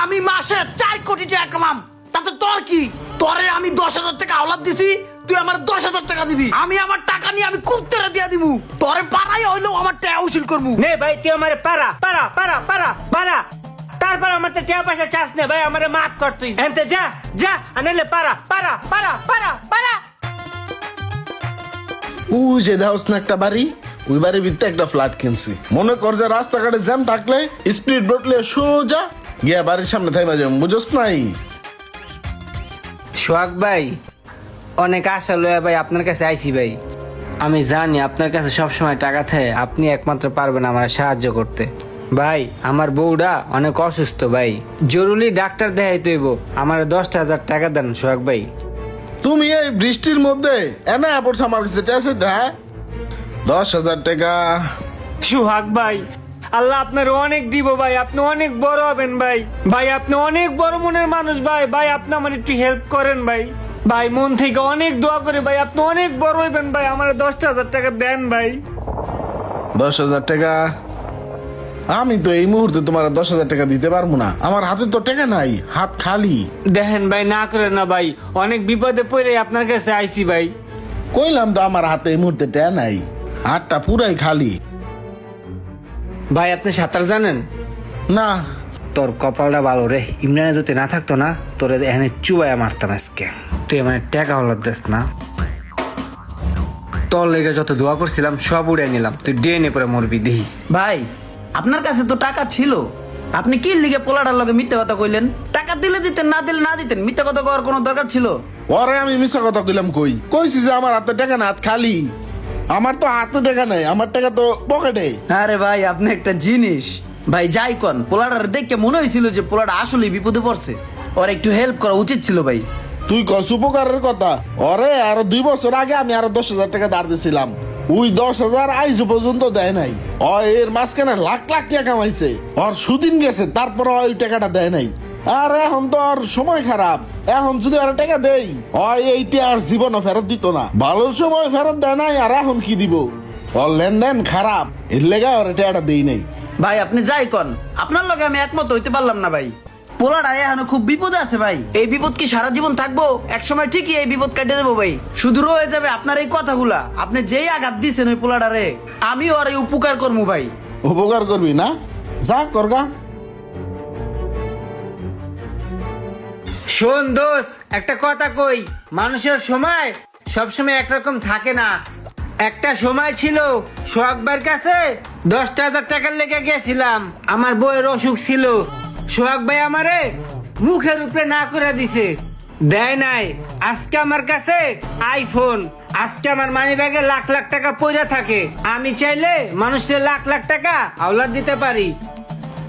আমি মাসে 4 কোটি টাকা কামাম, তাতে তোর কি? তোরে আমি 10,000 টাকা আওলাদ দিছি, তুই আমার 10,000 টাকা দিবি। আমি আমার টাকা নিয়ে আমি কুত্তেরে দিয়া দিমু, তোরে পাড়াই হইলেও আমার টাকা উসুল করমু। নে ভাই তুই আমারে পারা পারা পারা পারা পারা, তারপর আমার তো টাকা পয়সা চাস না ভাই, আমারে মাফ কর তুই। এনতে যা যা, আনেলে পারা পারা পারা পারা পারা। ওই যে দেওস না একটা বাড়ি, ওই বাড়ির ভিতরে একটা ফ্ল্যাট কিনছি। মনে কর যে রাস্তাঘাটে জ্যাম থাকলে স্পিড ব্রেকলে সোজা গিয়া বাড়ির সামনে থাইমা যাম, বুঝছ নাই? সোহাগ ভাই, অনেক আশা লয়া ভাই আপনার কাছে আইছি ভাই। আমি জানি আপনার কাছে সবসময় টাকা থাকে, আপনি একমাত্র পারবেন আমার সাহায্য করতে। ভাই আমার বউটা অনেক অসুস্থ ভাই, জরুরি ডাক্তার দেখাইতে হইব, আমার 10,000 টাকা দেন সোহাগ ভাই। তুমি এই বৃষ্টির মধ্যে এনে পড়ছো আমার কাছে টেসে, হ্যাঁ? 10,000 টাকা। সোহাগ ভাই, আল্লাহ আপনার অনেক দিব ভাই, আপনি অনেক বড় হবেন ভাই। ভাই আপনি অনেক বড় মনের মানুষ ভাই। ভাই আপনি আমার একটু হেল্প করেন ভাই। ভাই মন থেকে অনেক দোয়া করে ভাই, আপনি অনেক বড় হইবেন ভাই, আমার 10,000 টাকা দেন ভাই। 10,000 টাকা? আমি তো এই মুহূর্তে তোমার 10,000 টাকা দিতে পারবো না, আমার হাতে তো টাকা নাই, হাত খালি। দেখেন ভাই, না করেন না ভাই, অনেক বিপদে পড়ে আপনার কাছে আইছি ভাই। কইলাম তো আমার হাতে এই মুহূর্তে টাকা নাই, হাতটা পুরাই খালি। ভাই আপনি সাঁতার জানেন? না। তোর কপালটা ভালো রে, ইমরানে যদি না থাকতো না, তোর এখানে চুবাইয়া মারতাম আজকে। তুই আমার টাকা হলার দেস না, তোর লেগে যত দোয়া করছিলাম সব উড়ে নিলাম, তুই ডেনে পরে মরবি দেখিস। ভাই আপনার কাছে তো টাকা ছিল, আপনি কি লিগে পোলাটার লগে মিথ্যা কথা কইলেন? টাকা দিলে দিতেন, না দিলে না দিতেন, মিথ্যা কথা কওয়ার কোনো দরকার ছিল? ওরে আমি মিথ্যা কথা কইলাম? কইছি যে আমার হাতে টাকা না, হাত খালি। আমার তো হাতে টাকা নাই, আমার টাকা তো পকেটে। আরে ভাই আপনি একটা জিনিস। ভাই যাই কন, পোলাটার দেখে মনে হয়েছিল যে পোলাটা আসলে বিপদে পড়ছে, ওর একটু হেল্প করা উচিত ছিল ভাই। তুই কস উপকারের কথা? ওরে আরো 2 বছর আগে আমি আরো 10,000 টাকা ধার দিছিলাম, ওই 10,000 আইজ পর্যন্ত দেয় নাই। এর মাঝখানে লাখ লাখ টাকা কামাইছে, ওর সুদিন গেছে, তারপর ওই টাকাটা দেয় নাই। আর এখন তো আর সময় খারাপ, এখন যদি আর টাকা দেই এইটা আর জীবনও ফেরত দিত না। ভালো সময় ফেরত দেয় নাই, আর এখন কি দিব? ওর লেনদেন খারাপ, এর লেগা ওর টাকাটা দেই নাই। ভাই আপনি যাই কন, আপনার লগে আমি একমত হইতে পারলাম না ভাই। পোলাটা এখন খুব বিপদে আছে ভাই, এই বিপদ কি সারা জীবন থাকবো? এক সময় ঠিকই এই বিপদ কেটে যাবো ভাই, শুধু রয়ে যাবে আপনার এই কথাগুলা। আপনি যেই আঘাত দিয়েছেন ওই পোলাটারে, আমি ওর এই উপকার করবো ভাই। উপকার করবি না? যা করগা। শোন দোষ, একটা কথা কই, মানুষের সময় সবসময় একরকম থাকে না। একটা সময় ছিল সোহাগ ভাইয়ের কাছে 10,000 টাকার লেগে গেছিলাম, আমার বউয়ের অসুখ ছিল, সোহাগ ভাই আমারে মুখের উপরে না করে দিছে, দেয় নাই। আজকে আমার কাছে আইফোন, আজকে আমার মানি ব্যাগে লাখ লাখ টাকা পড়ে থাকে, আমি চাইলে মানুষের লাখ লাখ টাকা আওলাদ দিতে পারি।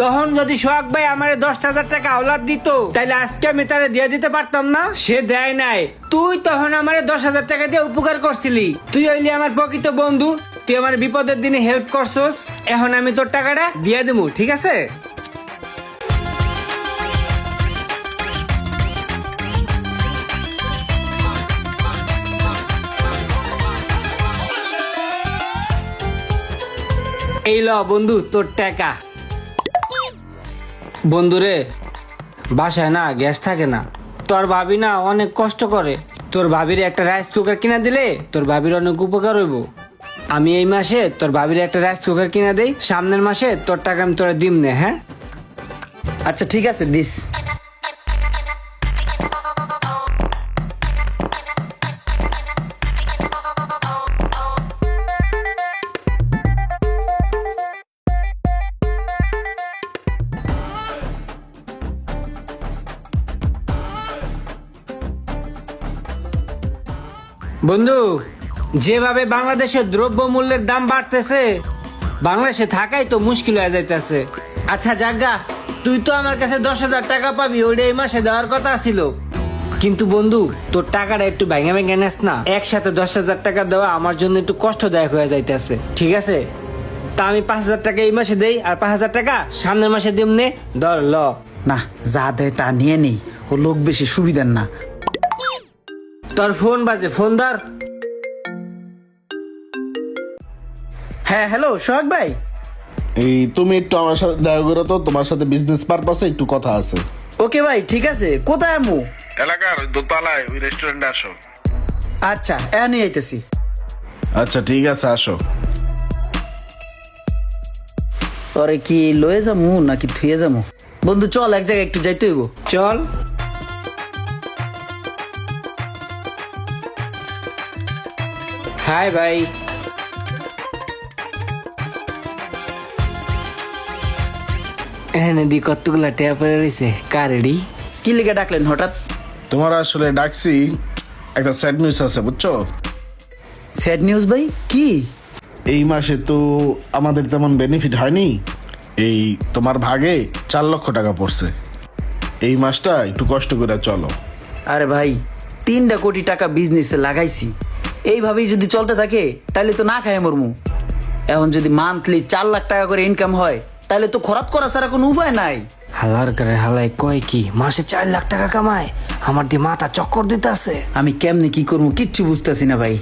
তখন যদি সোহাগ ভাই আমার 10,000 টাকা আওলাদ দিত, তাইলে আজকে আমি তারে দিয়ে দিতে পারতাম না, সে দেয় নাই। তুই তখন আমার 10,000 টাকা দিয়ে উপকার করছিলি, তুই হইলি আমার প্রকৃত বন্ধু, তুই আমার বিপদের দিনে হেল্প করছস, এখন আমি তোর টাকাটা দিয়ে দেবো, ঠিক আছে? এই ল বন্ধু তোর টাকা। বন্ধুরে, বাসায় না গ্যাস থাকে না, তোর ভাবি না অনেক কষ্ট করে, তোর ভাবির একটা রাইস কুকার কিনা দিলে তোর ভাবির অনেক উপকার হইব। আমি এই মাসে তোর ভাবির একটা রাইস কুকার কিনা দেই, সামনের মাসে তোর টাকা আমি তোরা দিম নে। হ্যাঁ আচ্ছা ঠিক আছে, দিস। বন্ধু, যেভাবে বাংলাদেশের দ্রব্য মূল্যের দাম বাড়তেছে, বাংলাদেশে থাকাই তো মুশকিল হয়ে যাইতেছে। আচ্ছা জাগা, তুই তো আমার কাছে 10,000 টাকা পাবি, ওইটা এই মাসে দেওয়ার কথা ছিল, কিন্তু বন্ধু তোর টাকাটা একটু ভেঙে ভেঙে নেস না, একসাথে 10,000 টাকা দেওয়া আমার জন্য একটু কষ্টদায়ক হয়ে যাইতেছে, ঠিক আছে? তা আমি 5,000 টাকা এই মাসে দেই, আর 5,000 টাকা সামনের মাসে দিম নে, ধর ল। না, যা দেয় তা নিয়ে নেই, ও লোক বেশি সুবিধার না। তোর ফোন বাজে, ফোন ধর। হ্যাঁ হ্যালো সোহাগ ভাই, এই তুমি একটু আমার সাথে দেখা করো তো, তোমার সাথে বিজনেস পারপাসে একটু কথা আছে। ওকে ভাই ঠিক আছে, কোথায় আমু? এলাকার ওই দোতলায় ওই রেস্টুরেন্টে আসো। আচ্ছা এখনই আইতেছি। আচ্ছা ঠিক আছে, আসো। তোরে কি লয়ে যামু নাকি থুয়ে যামু? বন্ধু চল এক জায়গায় একটু যাইতে হইব। চল। হাই ভাই। এখানে দি কতগুলা টেয়া পড়ে রয়েছে, কার রেডি? কি লিগে ডাকলেন হঠাৎ? তোমার আসলে ডাকছি, একটা স্যাড নিউজ আছে বুঝছো। স্যাড নিউজ ভাই? কি? এই মাসে তো আমাদের তেমন বেনিফিট হয়নি। এই তোমার ভাগে 4 লক্ষ টাকা পড়ছে। এই মাসটা একটু কষ্ট করে চলো। আরে ভাই 3 কোটি টাকা বিজনেসে লাগাইছি, এইভাবেই যদি চলতে থাকে তাহলে তো না খায় মরমু। এখন যদি মান্থলি 4 লাখ টাকা করে ইনকাম হয় তাহলে তো খরচ করা ছাড়া কোনো উপায় নাই। হালার করে হালাই কয় কি মাসে 4 লাখ টাকা কামায়? আমার দিয়ে মাথা চক্কর দিতে আছে। আমি কেমনে কি করবো কিচ্ছু বুঝতেছি না ভাই।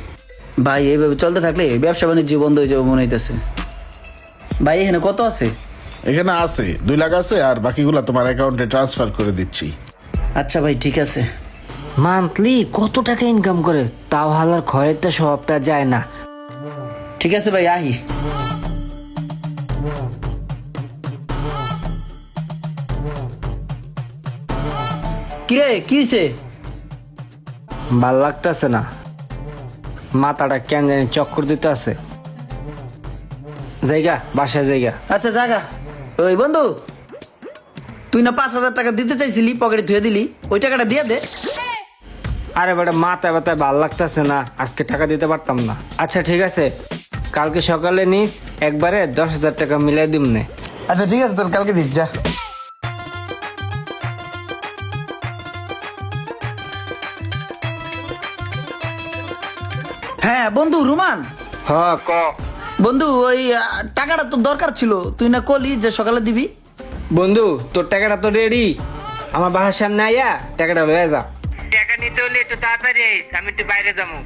ভাই এইভাবে চলতে থাকলে ব্যবসা বাণিজ্য বন্ধ হয়ে যাবে মনে হইতেছে। ভাই এখানে কত আছে? এখানে আছে 2 লাখ আছে, আর বাকিগুলা তোমার অ্যাকাউন্টে ট্রান্সফার করে দিচ্ছি। আচ্ছা ভাই ঠিক আছে। মান্থলি কত টাকা ইনকাম করে, তাও হালার খয়ের তো সবটা যায় না। ঠিক আছে ভাই আহি। কিরে কি হয়েছে? ভাল লাগতেছে না, মাথাটা কেন জানি চক্কর দিতে আছে। জায়গা বাসায় জায়গা। আচ্ছা জাগা। ওই বন্ধু তুই না 5,000 টাকা দিতে চাইছিলি, পকেটে ধুয়ে দিলি, ওই টাকাটা দিয়ে দে। আরে বেটা মাথায় ব্যথায় ভাল লাগতেছে না, আজকে টাকা দিতে পারতাম না। আচ্ছা ঠিক আছে, কালকে সকালে নিস, একবারে 10,000 টাকা মিলাই দিম নে। আচ্ছা ঠিক আছে তোর কালকে দিস যা। হ্যাঁ বন্ধু রুমান। হ ক। বন্ধু ওই টাকাটা তোর দরকার ছিল, তুই না কলি যে সকালে দিবি। বন্ধু তোর টাকাটা তো রেডি, আমার বাসার সামনে আইয়া টাকাটা লয়ে যা। টাকা নিতে হলে একটু তাড়াতাড়ি আইস, আমি একটু বাইরে যাবো।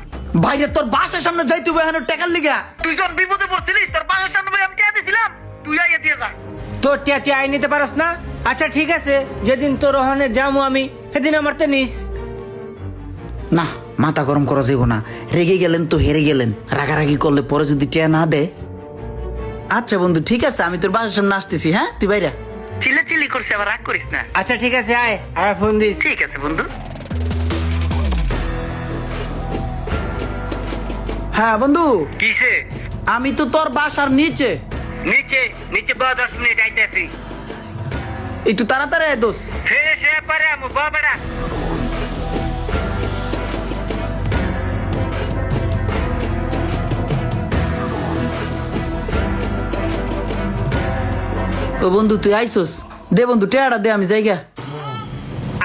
ভাইরে তোর বাসার সামনে যাইতে হবে এখন টাকার লিগা। তুই যখন বিপদে পড়ছিলি তোর বাসার সামনে ভাই আমি টাকা দিছিলাম, তুই আইয়া দিয়ে যা। তোর টিয়া তুই আই নিতে পারস না? আচ্ছা ঠিক আছে, যেদিন তোর ওখানে যাবো আমি সেদিন আমার তো নিস। না মাথা গরম করা যাইব না, রেগে গেলেন তো হেরে গেলেন, রাগারাগি করলে পরে যদি টিয়া না দে। আচ্ছা বন্ধু ঠিক আছে, আমি তোর বাসার সামনে আসতেছি। হ্যাঁ তুই বাইরা চিল্লা চিল্লি করছিস, আবার রাগ করিস না। আচ্ছা ঠিক আছে, আয় আর ফোন দিস। ঠিক আছে বন্ধু। হ্যাঁ বন্ধু কিসে? আমি তো তোর বাসার নিচে। নিচে? নিচে 10 মিনিট আইতেছি। একটু তাড়াতাড়ি আয় দোস। ফ্রেশ হয়ে পরে আমু বাবারা। ও বন্ধু তুই আইসোস, দে বন্ধু টেয়াটা দে, আমি জায়গা।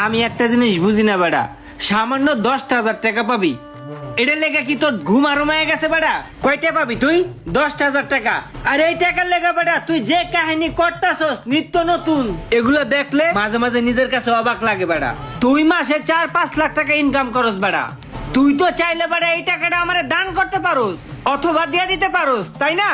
আমি একটা জিনিস বুঝি না বেটা, সামান্য 10,000 টাকা পাবি, এটা লেগে কি তোর ঘুম আরমায় গেছে বেটা? কয়টা পাবি তুই? 10,000 টাকা। আর এই টাকার লেগে বেটা তুই যে কাহিনী করতাছস নিত্য নতুন, এগুলো দেখলে মাঝে মাঝে নিজের কাছে অবাক লাগে বেটা। তুই মাসে 4-5 লাখ টাকা ইনকাম করস বেটা, তুই তো চাইলে বেটা এই টাকাটা আমারে দান করতে পারোস অথবা দিয়ে দিতে পারোস, তাই না?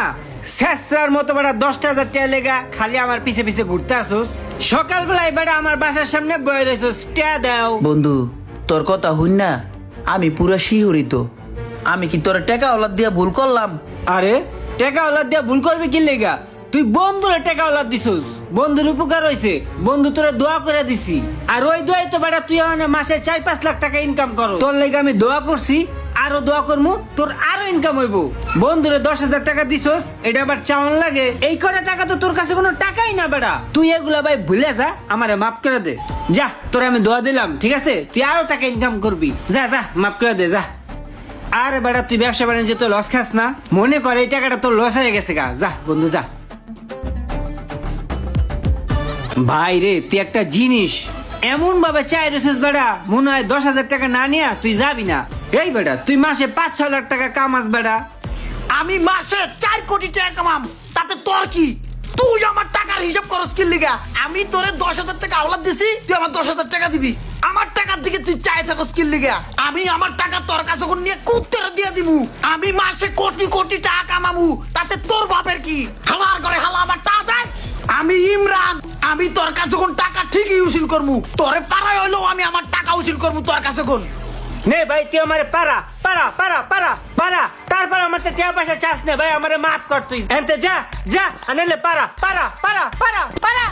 শেষরার মতো বেটা 10,000 টাকা লেগা খালি আমার পিছে পিছে ঘুরতে আসোস। সকালবেলায় বেটা আমার বাসার সামনে বয়ে রয়েছস, টাকা দাও। বন্ধু তোর কথা হইন না, আমি পুরা শিহরিত। আমি কি তোর টাকা ওলাদ দিয়া ভুল করলাম? আরে টাকা ওলাদ দিয়া ভুল করবি কি লেগা? তুই বন্ধুরে টাকা ওলাদ দিছস, বন্ধুর উপকার হইছে, বন্ধু তোরে দোয়া করে দিছি, আর ওই দোয়াই তো বেটা তুই এখন মাসে 4-5 লাখ টাকা ইনকাম করো। তোর লেগে আমি দোয়া করছি, আরো দোয়া করমু তোর আরো ইনকাম হইব। বন্ধুরে 10,000 টাকা দিছস, এটা আবার চাওয়ান লাগে? এই কটা টাকা তো তোর কাছে কোনো টাকাই না বেটা, তুই এগুলা ভাই ভুলে যা, আমারে মাফ করে দে। যা তোরে আমি দোয়া দিলাম, ঠিক আছে? তুই আরো টাকা ইনকাম করবি, যা যা মাফ করে দে যা। আর বেটা তুই ব্যবসা বাণিজ্য তো লস খাস না, মনে কর এই টাকাটা তোর লস হয়ে গেছে গা, যা বন্ধু যা। ভাই রে তুই একটা জিনিস এমন ভাবে চাই রেছিস বেটা, মনে হয় 10,000 টাকা না নিয়া তুই যাবি না। এই বেটা তুই মাসে 5-6 লাখ টাকা কামাস বেটা। আমি মাসে 4 কোটি টাকা কামাম, তাতে তোর কি? তুই আমার টাকার হিসাব করস কি লিগা? আমি তোরে 10,000 টাকা আওলাদ দিছি, তুই আমার 10,000 টাকা দিবি। আমার টাকার দিকে তুই চাই থাকস কি লিগা? আমি আমার টাকা তোর কাছে কোন নিয়ে কুত্তের দিয়ে দিমু। আমি মাসে কোটি কোটি টাকা কামামু, তাতে তোর বাপের কি? হালার করে হালা আমার টাকা দেয়। আমি ইমরান, আমি তোর কাছে কোন টাকা ঠিকই উসিল করমু। তোরে পাড়ায় হইলেও আমি আমার টাকা উসিল করমু তোর কাছে কোন। নে ভাই তুই আমারে পারা পারা পারা পারা পারা, তারপর আমার তো টাকা পয়সা চাস না ভাই, আমারে মাফ কর তুই। এনতে যা যা, আনেলে পারা পারা পারা পারা পারা।